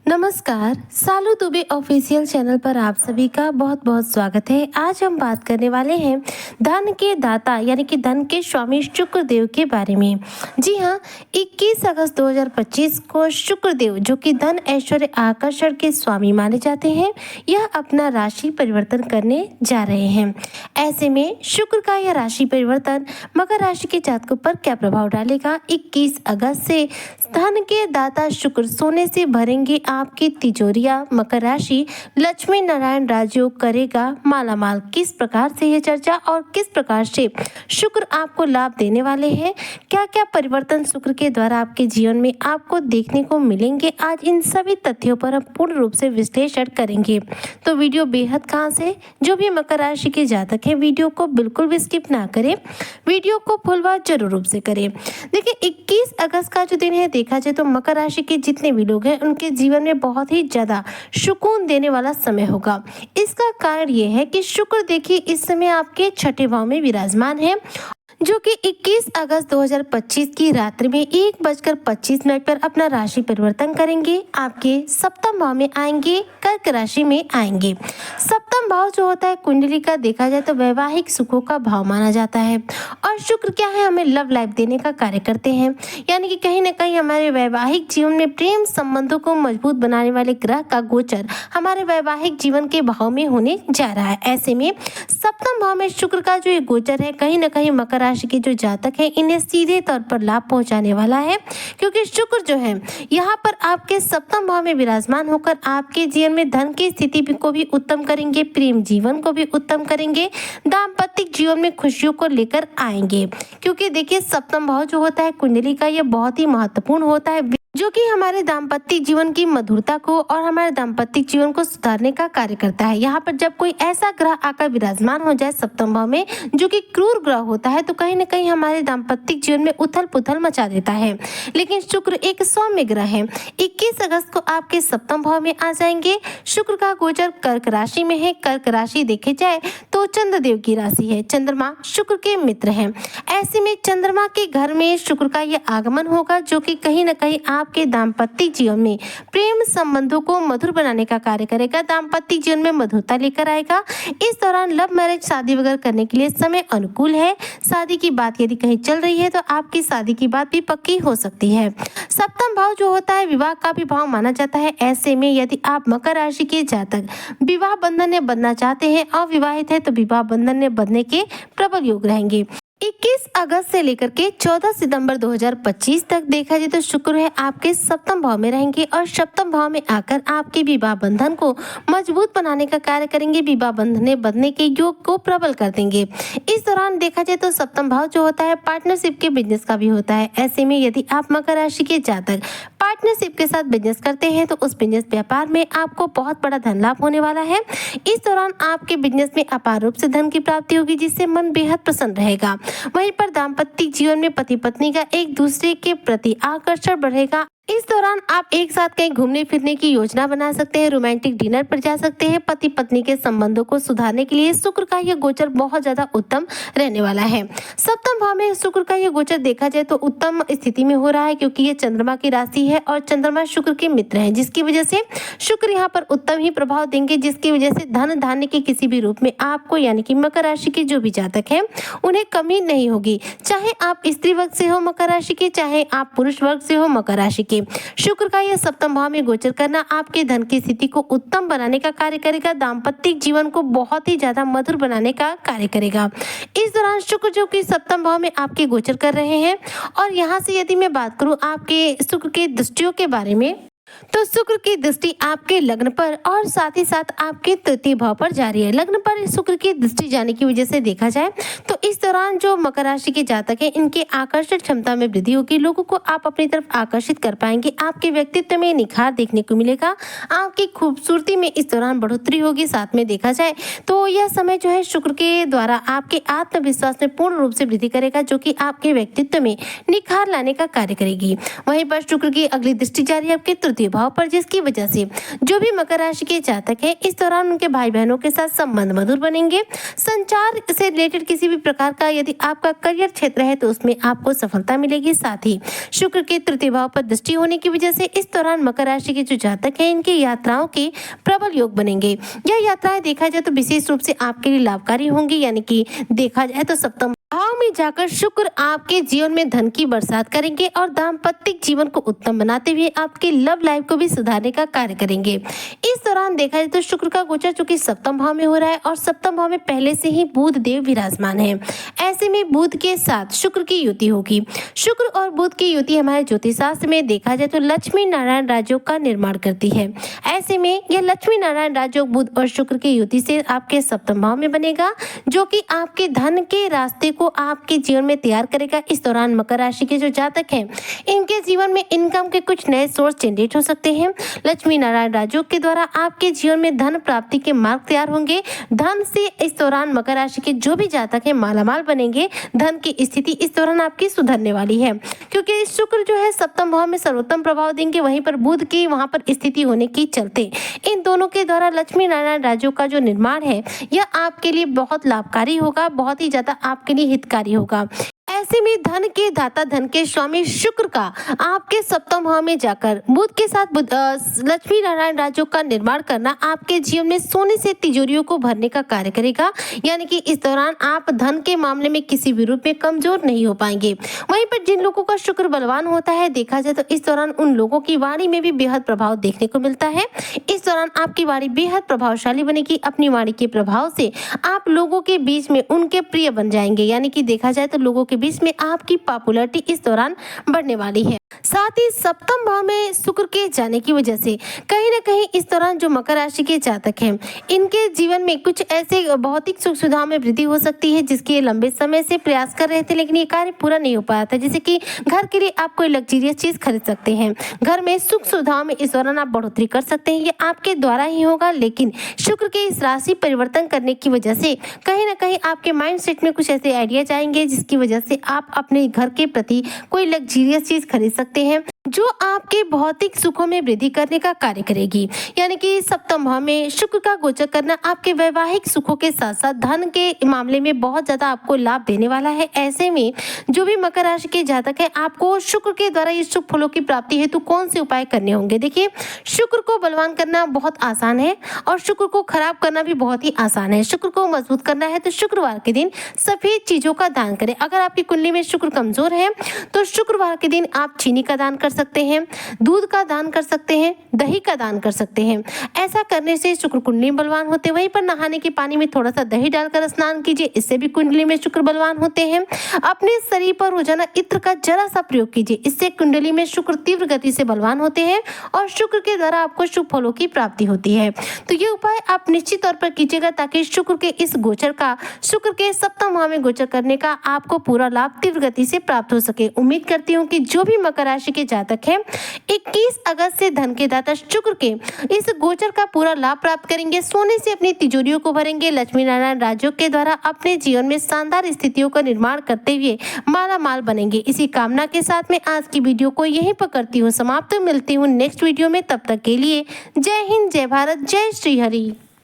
नमस्कार, सालू Dubey official channel पर आप सभी का बहुत बहुत स्वागत है। आज हम बात करने वाले हैं धन के दाता यानी कि धन के स्वामी शुक्रदेव के बारे में। जी हाँ, 21 अगस्त 2025 को शुक्रदेव, जो कि धन ऐश्वर्य आकर्षण के स्वामी माने जाते हैं, यह अपना राशि परिवर्तन करने जा रहे हैं। ऐसे में शुक्र का यह राशि परिवर्तन मकर राशि के जातकों पर क्या प्रभाव डालेगा? 21 अगस्त से धन के दाता शुक्र सोने से भरेंगे आपकी तिजोरियां। मकर राशि लक्ष्मी नारायण राजयोग करेगा मालामाल। किस प्रकार से यह चर्चा और किस प्रकार से शुक्र आपको लाभ देने वाले हैं, क्या क्या परिवर्तन शुक्र के द्वारा आपके जीवन में आपको देखने को मिलेंगे, आज इन सभी तथ्यों पर हम पूर्ण रूप से विश्लेषण करेंगे। तो वीडियो बेहद खास है। जो भी मकर राशि के जातक हैं, वीडियो को बिल्कुल भी स्किप ना करें, वीडियो को फुल वॉच जरूर रूप से करें। देखिए, 21 अगस्त का जो दिन है, देखा जाए तो मकर राशि के जितने भी लोग हैं उनके जीवन में बहुत ही ज्यादा सुकून देने वाला समय होगा। इसका कारण ये है कि शुक्र देखिए इस समय आपके छठे भाव में विराजमान है, जो कि 21 अगस्त 2025 की रात्रि में 1:25 पर अपना राशि परिवर्तन करेंगे। आपके सप्तम भाव में आएंगे, कर्क राशि में आएंगे। सप्तम भाव जो होता है कुंडली का, देखा जाए तो वैवाहिक सुखों का भाव माना जाता है। और शुक्र क्या है, हमें लव लाइफ देने का कार्य करते हैं, यानी कि कहीं ना कहीं हमारे वैवाहिक जीवन में प्रेम संबंधों को मजबूत बनाने वाले ग्रह का गोचर हमारे वैवाहिक जीवन के भाव में होने जा रहा है। ऐसे में सप्तम भाव में शुक्र का जो ये गोचर है, कहीं ना कहीं मकर राशि के जो जातक हैं इन्हें सीधे तौर पर लाभ पहुंचाने वाला है, क्योंकि शुक्र जो है यहाँ पर आपके सप्तम भाव में विराजमान होकर आपके जीवन में धन की स्थिति को भी उत्तम करेंगे, प्रेम जीवन को भी उत्तम करेंगे, दाम्पत्य जीवन में खुशियों को लेकर आएंगे। क्योंकि देखिए, सप्तम भाव जो होता है कुंडली का, यह बहुत ही महत्वपूर्ण होता है, जो कि हमारे दाम्पत्य जीवन की मधुरता को और हमारे दाम्पत्य जीवन को सुधारने का कार्य करता है। यहाँ पर जब कोई ऐसा ग्रह आकर विराजमान हो जाए सप्तम भाव में, जो कि क्रूर ग्रह होता है, तो कहीं ना कहीं हमारे दाम्पत्य जीवन में उथल पुथल मचा देता है। लेकिन शुक्र एक सौम्य ग्रह है। 21 अगस्त को आपके सप्तम भाव में आ जाएंगे। शुक्र का गोचर कर्क राशि में है। कर्क राशि देखे जाए तो चंद्रदेव की राशि है, चंद्रमा शुक्र के मित्र हैं। ऐसे में चंद्रमा के घर में शुक्र का यह आगमन होगा, जो कि कहीं ना कहीं आपके दाम्पत्य जीवन में प्रेम संबंधों को मधुर बनाने का कार्य करेगा, दाम्पत्य जीवन में मधुरता लेकर आएगा। इस दौरान लव मैरिज, शादी वगैरह करने के लिए समय अनुकूल है। शादी की बात यदि कहीं चल रही है तो आपकी शादी की बात भी पक्की हो सकती है। सप्तम भाव जो होता है विवाह का भी भाव माना जाता है। ऐसे में यदि आप मकर राशि के जातक विवाह बंधन में बंधना चाहते हैं, अविवाहित है, तो विवाह बंधन में बंधने के प्रबल योग रहेंगे। 21 अगस्त से लेकर के 14 सितंबर 2025 तक देखा जाए तो शुक्र है आपके सप्तम भाव में रहेंगे और सप्तम भाव में आकर आपके विवाह बंधन को मजबूत बनाने का कार्य करेंगे, विवाह बंधन में बंधने के योग को प्रबल कर देंगे। इस दौरान देखा जाए तो सप्तम भाव जो होता है पार्टनरशिप के बिजनेस का भी होता है। ऐसे में यदि आप मकर राशि के जातक पार्टनरशिप के साथ बिजनेस करते हैं तो उस बिजनेस व्यापार में आपको बहुत बड़ा धन लाभ होने वाला है। इस दौरान आपके बिजनेस में अपार रूप से धन की प्राप्ति होगी, जिससे मन बेहद प्रसन्न रहेगा। वहीं पर दाम्पत्य जीवन में पति पत्नी का एक दूसरे के प्रति आकर्षण बढ़ेगा। इस दौरान आप एक साथ कहीं घूमने फिरने की योजना बना सकते हैं, रोमांटिक डिनर पर जा सकते हैं। पति पत्नी के संबंधों को सुधारने के लिए शुक्र का यह गोचर बहुत ज्यादा उत्तम रहने वाला है। सप्तम भाव में शुक्र का यह गोचर देखा जाए तो उत्तम स्थिति में हो रहा है, क्योंकि ये चंद्रमा की राशि है और चंद्रमा शुक्र के मित्र हैं, जिसकी वजह से शुक्र यहाँ पर उत्तम ही प्रभाव देंगे, जिसकी वजह से धन धान्य के किसी भी रूप में आपको, यानी कि मकर राशि के जो भी जातक हैं, उन्हें कमी नहीं होगी। चाहे आप स्त्री वर्ग से हो मकर राशि के, चाहे आप पुरुष वर्ग से हो मकर राशि के, शुक्र का यह सप्तम भाव में गोचर करना आपके धन की स्थिति को उत्तम बनाने का कार्य करेगा, दाम्पत्य जीवन को बहुत ही ज्यादा मधुर बनाने का कार्य करेगा। इस दौरान शुक्र जो कि सप्तम भाव में आपके गोचर कर रहे हैं, और यहाँ से यदि मैं बात करूँ आपके शुक्र के दृष्टियों के बारे में, तो शुक्र की दृष्टि आपके लग्न पर और साथ ही साथ आपके तृतीय भाव पर जा रही है। लग्न पर शुक्र की दृष्टि जाने की वजह से देखा जाए तो इस दौरान जो मकर राशि के जातक हैं, इनके आकर्षण क्षमता में वृद्धि होगी, लोगों को आप अपनी तरफ आकर्षित कर पाएंगे, आपके व्यक्तित्व में निखार देखने को मिलेगा, आपकी खूबसूरती में इस दौरान बढ़ोतरी होगी। साथ में देखा जाए तो यह समय जो है शुक्र के द्वारा आपके आत्मविश्वास में पूर्ण रूप से वृद्धि करेगा, जो कि आपके व्यक्तित्व में निखार लाने का कार्य करेगी। वहीं पर शुक्र की अगली दृष्टि जा रही है आपके तृतीय तृतीय भाव पर, जिसकी वजह से जो भी मकर राशि के जातक हैं इस दौरान उनके भाई बहनों के साथ संबंध मधुर बनेंगे। संचार से रिलेटेड किसी भी प्रकार का यदि आपका करियर क्षेत्र है तो उसमें आपको सफलता मिलेगी। साथ ही शुक्र के तृतीय भाव पर दृष्टि होने की वजह से इस दौरान मकर राशि के जो जातक हैं इनकी यात्राओं के प्रबल योग बनेंगे। यह यात्राएं देखा जाए तो विशेष रूप से आपके लिए लाभकारी होंगी, यानी कि देखा जाए तो सप्तम भाव में जाकर शुक्र आपके जीवन में धन की बरसात करेंगे और दाम्पत्य जीवन को उत्तम बनाते हुए आपके लव लाइफ को भी सुधारने का कार्य करेंगे। इस दौरान देखा जाए तो शुक्र का गोचर चूंकि सप्तम भाव में हो रहा है और सप्तम भाव में पहले से ही बुध देव विराजमान है, ऐसे में बुध के साथ शुक्र की युति होगी। शुक्र और बुध की युति हमारे ज्योतिष शास्त्र में देखा जाए तो लक्ष्मी नारायण राजयोग का निर्माण करती है। ऐसे में यह लक्ष्मी नारायण राजयोग बुध और शुक्र की युति से आपके सप्तम भाव में बनेगा, जो कि आपके धन के रास्ते को आपके जीवन में तैयार करेगा। इस दौरान मकर राशि के जो जातक हैं इनके जीवन में इनकम के कुछ नए सोर्स जनरेट हो सकते हैं। लक्ष्मी नारायण राजयोग के द्वारा आपके जीवन में धन प्राप्ति के मार्ग तैयार होंगे। धन से इस दौरान मकर राशि के जो भी जातक हैं मालामाल बनेंगे। धन की स्थिति इस दौरान आपकी सुधरने वाली है, क्योंकि शुक्र जो है सप्तम भाव में सर्वोत्तम प्रभाव देंगे, वहीं पर बुध की वहां पर स्थिति होने के चलते इन दोनों के द्वारा लक्ष्मी नारायण राजयोग का जो निर्माण है यह आपके लिए बहुत लाभकारी होगा, बहुत ही ज्यादा आपके लिए हितकारी होगा। ऐसे में धन के दाता, धन के स्वामी शुक्र का आपके सप्तम भाव में जाकर बुध के साथ लक्ष्मी नारायण राजयोग का निर्माण करना आपके जीवन में सोने से तिजोरियों को भरने का कार्य करेगा, यानी कि इस दौरान आप धन के मामले में किसी भी रूप में कमजोर नहीं हो पाएंगे। वहीं पर जिन लोगों का शुक्र बलवान होता है देखा जाए तो इस दौरान उन लोगों की वाणी में भी बेहद प्रभाव देखने को मिलता है। इस दौरान आपकी वाणी बेहद प्रभावशाली बनेगी। अपनी वाणी के प्रभाव से आप लोगों के बीच में उनके प्रिय बन जाएंगे, यानी कि देखा जाए तो लोगों के बीच में आपकी पॉपुलैरिटी इस दौरान बढ़ने वाली है। साथ ही सप्तम भाव में शुक्र के जाने की वजह से कहीं ना कहीं इस दौरान जो मकर राशि के जातक हैं इनके जीवन में कुछ ऐसे भौतिक सुख सुविधाओं में वृद्धि हो सकती है जिसके लंबे समय से प्रयास कर रहे थे लेकिन ये कार्य पूरा नहीं हो पाया था। जैसे कि घर के लिए आप कोई लग्जरियस चीज खरीद सकते हैं, घर में सुख सुविधाओं में इस दौरान आप बढ़ोतरी कर सकते हैं, ये आपके द्वारा ही होगा। लेकिन शुक्र के इस राशि परिवर्तन करने की वजह से कहीं ना कहीं आपके माइंड सेट में कुछ ऐसे आइडियाज आएंगे जिसकी वजह से आप अपने घर के प्रति कोई लग्जरियस चीज खरीद सकते हैं जो आपके भौतिक सुखों में वृद्धि करने का कार्य करेगी। यानी कि सप्तम भाव में शुक्र का गोचर करना आपके वैवाहिक सुखों के साथ साथ धन के मामले में बहुत ज्यादा आपको लाभ देने वाला है। ऐसे में जो भी मकर राशि के जातक है आपको शुक्र के द्वारा इस शुभ फलों की प्राप्ति हेतु कौन से उपाय करने होंगे। देखिए, शुक्र को बलवान करना बहुत आसान है और शुक्र को खराब करना भी बहुत ही आसान है। शुक्र को मजबूत करना है तो शुक्रवार के दिन सफेद चीजों का दान करें। अगर आपकी कुंडली में शुक्र कमजोर है तो शुक्रवार के दिन आप चीनी का दान कर सकते हैं, दूध का दान कर सकते हैं, दही का दान कर सकते हैं। ऐसा करने से शुक्र कुंडली बलवान होते हैं। वहीं पर नहाने के पानी में थोड़ा सा दही डालकर स्नान कीजिए, इससे भी कुंडली में शुक्र बलवान होते हैं। अपने शरीर पर रोजाना इत्र का जरा सा प्रयोग कीजिए, इससे कुंडली में शुक्र तीव्र गति से बलवान होते हैं और शुक्र के द्वारा आपको शुभ फलों की प्राप्ति होती है। तो ये उपाय आप निश्चित तौर पर कीजिएगा ताकि शुक्र के इस गोचर का, शुक्र के सप्तम भाव में गोचर करने का आपको पूरा लाभ तीव्र गति से प्राप्त हो सके। उम्मीद करती हूँ कि जो भी मकर राशि के जातक हैं 21 अगस्त से धन के दाता शुक्र के इस गोचर का पूरा लाभ प्राप्त करेंगे, सोने से अपनी तिजोरियों को भरेंगे, लक्ष्मी नारायण राजयोग के द्वारा अपने जीवन में शानदार स्थितियों का निर्माण करते हुए माला माल बनेंगे। इसी कामना के साथ में आज की वीडियो को यहीं पर करती हूँ समाप्त। मिलती हूँ नेक्स्ट वीडियो में, तब तक के लिए जय हिंद, जय भारत, जय श्री हरि।